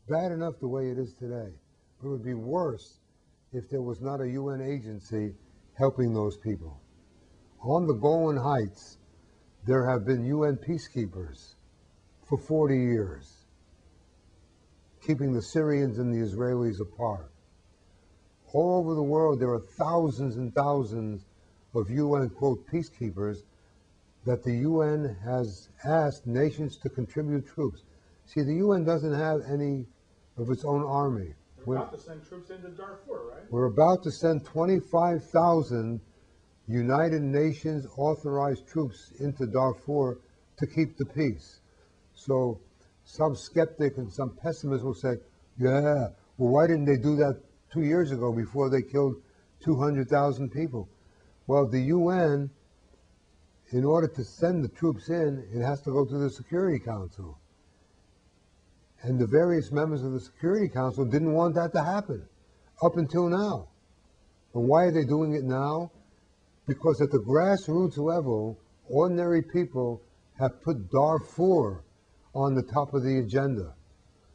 bad enough the way it is today. It would be worse if there was not a UN agency helping those people. On the Golan Heights, there have been UN peacekeepers for 40 years, keeping the Syrians and the Israelis apart. All over the world, there are thousands and thousands of UN, quote, peacekeepers that the UN has asked nations to contribute troops. See, the UN doesn't have any of its own army. We're about to send troops into Darfur, right? We're about to send 25,000 United Nations authorized troops into Darfur to keep the peace. So some skeptic and some pessimist will say, yeah, well, why didn't they do that 2 years ago before they killed 200,000 people? Well, the UN, in order to send the troops in, it has to go to the Security Council. And the various members of the Security Council didn't want that to happen up until now. And why are they doing it now? Because at the grassroots level, ordinary people have put Darfur on the top of the agenda.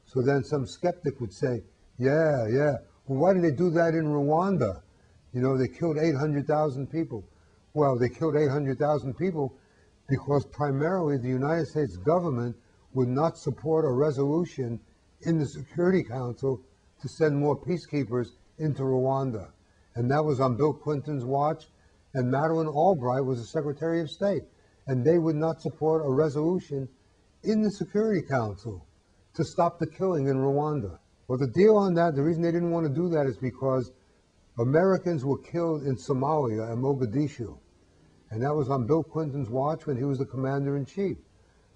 So then some skeptic would say, yeah, well, why did they do that in Rwanda? You know, they killed 800,000 people. Well, they killed 800,000 people because primarily the United States government would not support a resolution in the Security Council to send more peacekeepers into Rwanda. And that was on Bill Clinton's watch, and Madeleine Albright was the Secretary of State. And they would not support a resolution in the Security Council to stop the killing in Rwanda. Well, the deal on that, the reason they didn't want to do that is because Americans were killed in Somalia and Mogadishu. And that was on Bill Clinton's watch when he was the commander-in-chief.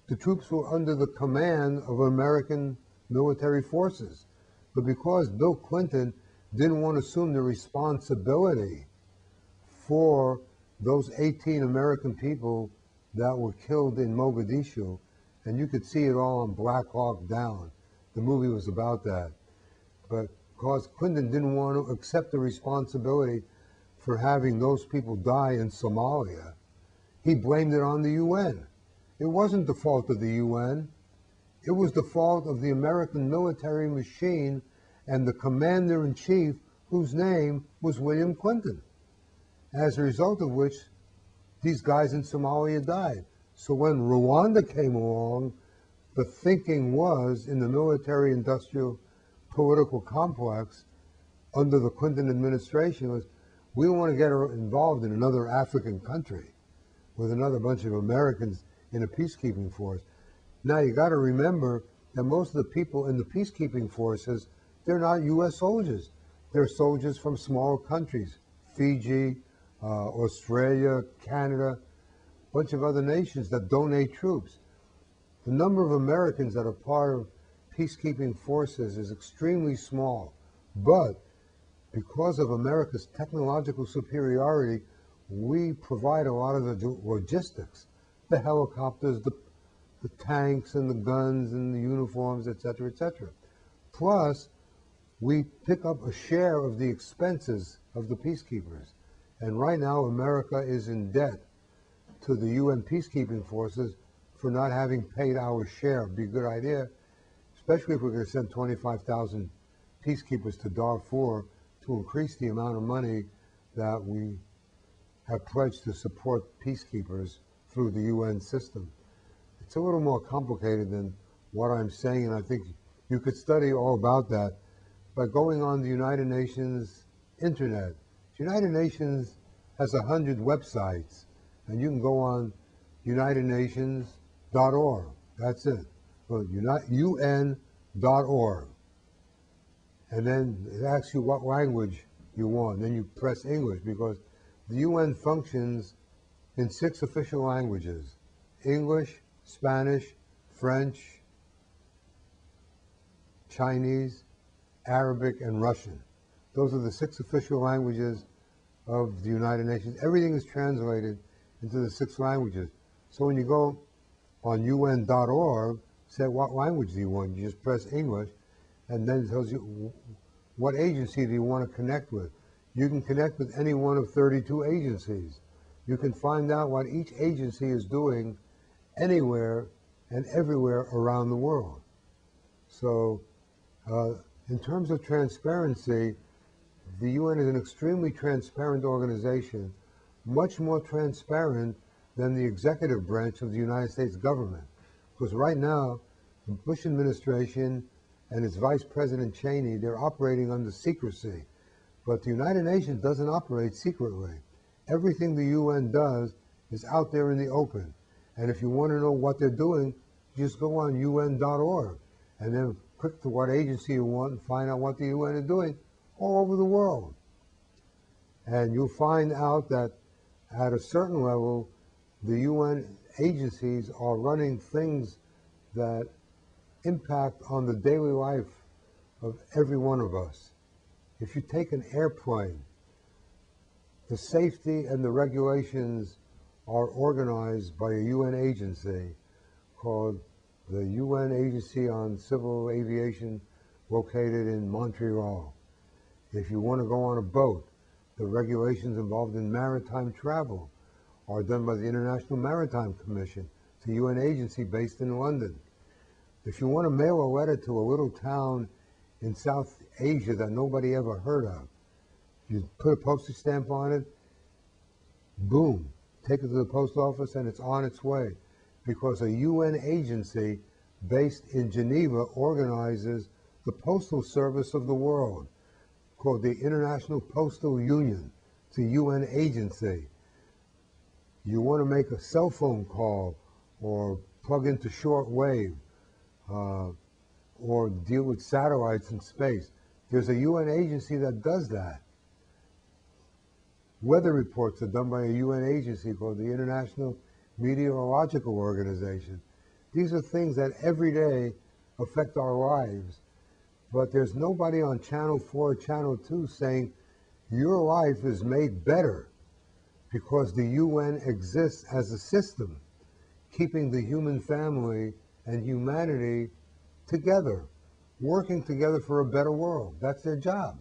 The troops were under the command of American military forces. But because Bill Clinton didn't want to assume the responsibility for those 18 American people that were killed in Mogadishu, and you could see it all on Black Hawk Down. The movie was about that. But because Clinton didn't want to accept the responsibility for having those people die in Somalia, he blamed it on the UN. It wasn't the fault of the UN. It was the fault of the American military machine and the commander-in-chief, whose name was William Clinton. As a result of which, these guys in Somalia died. So when Rwanda came along, the thinking was in the military-industrial political complex under the Clinton administration was, we don't want to get involved in another African country with another bunch of Americans in a peacekeeping force. Now you got to remember that most of the people in the peacekeeping forces, they're not U.S. soldiers. They're soldiers from small countries, Fiji, Australia, Canada, a bunch of other nations that donate troops. The number of Americans that are part of peacekeeping forces is extremely small, but because of America's technological superiority, we provide a lot of the logistics, the helicopters, the tanks and the guns and the uniforms, etc., etc. Plus, we pick up a share of the expenses of the peacekeepers. And right now, America is in debt to the UN peacekeeping forces for not having paid our share. It'd be a good idea, especially if we're going to send 25,000 peacekeepers to Darfur, to increase the amount of money that we have pledged to support peacekeepers through the UN system. It's a little more complicated than what I'm saying, and I think you could study all about that by going on the United Nations internet. The United Nations has 100 websites, and you can go on unitednations.org. That's it. Well, UN.org. And then it asks you what language you want. Then you press English, because the UN functions in 6 official languages: English, Spanish, French, Chinese, Arabic, and Russian. Those are the 6 official languages of the United Nations. Everything is translated into the 6 languages. So when you go on UN.org, say what language do you want? You just press English, and then it tells you what agency do you want to connect with. You can connect with any one of 32 agencies. You can find out what each agency is doing anywhere and everywhere around the world. So In terms of transparency, the UN is an extremely transparent organization, much more transparent than the executive branch of the United States government. Because right now, the Bush administration and its Vice President Cheney, they're operating under secrecy. But the United Nations doesn't operate secretly. Everything the UN does is out there in the open. And if you want to know what they're doing, just go on UN.org and then click to what agency you want and find out what the UN is doing all over the world. And you'll find out that at a certain level, the UN agencies are running things that impact on the daily life of every one of us. If you take an airplane, the safety and the regulations are organized by a UN agency called the UN Agency on Civil Aviation, located in Montreal. If you want to go on a boat, the regulations involved in maritime travel are done by the International Maritime Commission. It's a UN agency based in London. If you want to mail a letter to a little town in South Asia that nobody ever heard of, you put a postage stamp on it, boom, take it to the post office and it's on its way. Because a UN agency based in Geneva organizes the postal service of the world, called the International Postal Union. It's a UN agency. You want to make a cell phone call or plug into shortwave or deal with satellites in space. There's a UN agency that does that. Weather reports are done by a UN agency called the International Meteorological Organization. These are things that every day affect our lives, but there's nobody on Channel 4 or Channel 2 saying your life is made better because the UN exists as a system, keeping the human family and humanity together, working together for a better world. That's their job.